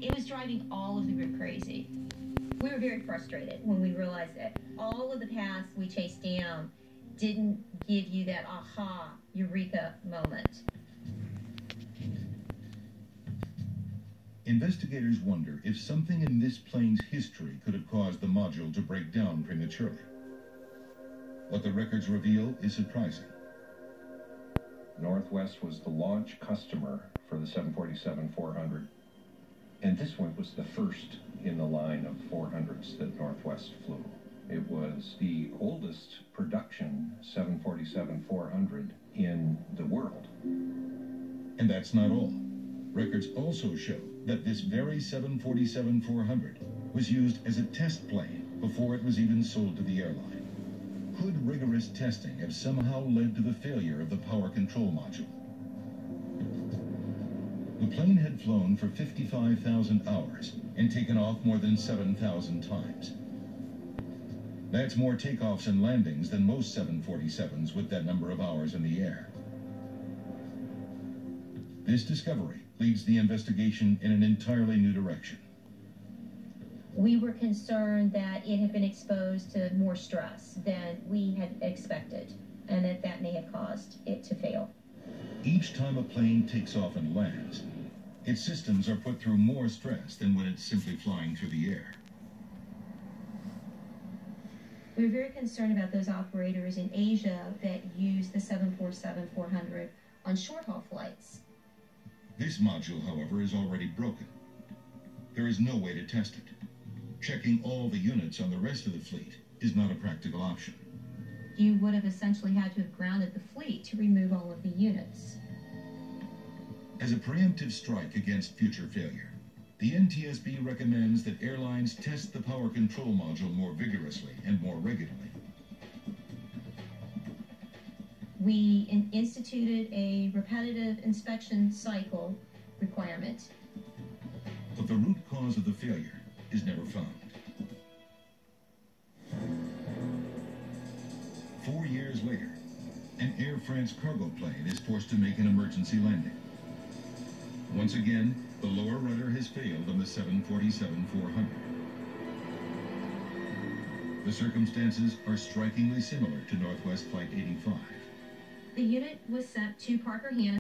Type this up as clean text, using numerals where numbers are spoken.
It was driving all of the group crazy. We were very frustrated when we realized that all of the paths we chased down didn't give you that aha, eureka moment. Investigators wonder if something in this plane's history could have caused the module to break down prematurely. What the records reveal is surprising. Northwest was the launch customer for the 747-400, and this one was the first in the line of 400s that Northwest flew. It was the oldest production 747-400 in the world. And that's not all. Records also show that this very 747-400 was used as a test plane before it was even sold to the airline. Could rigorous testing have somehow led to the failure of the power control module? The plane had flown for 55,000 hours and taken off more than 7,000 times. That's more takeoffs and landings than most 747s with that number of hours in the air. This discovery leads the investigation in an entirely new direction. We were concerned that it had been exposed to more stress than we had expected, and that may have caused it to fail. Each time a plane takes off and lands, its systems are put through more stress than when it's simply flying through the air. We were very concerned about those operators in Asia that use the 747-400 on short-haul flights. This module, however, is already broken. There is no way to test it. Checking all the units on the rest of the fleet is not a practical option. You would have essentially had to have grounded the fleet to remove all of the units. As a preemptive strike against future failure, the NTSB recommends that airlines test the power control module more vigorously and more regularly. We instituted a repetitive inspection cycle requirement. But the root cause of the failure is never found. 4 years later, an Air France cargo plane is forced to make an emergency landing. Once again, the lower rudder has failed on the 747-400. The circumstances are strikingly similar to Northwest Flight 85. The unit was sent to Parker Hannah.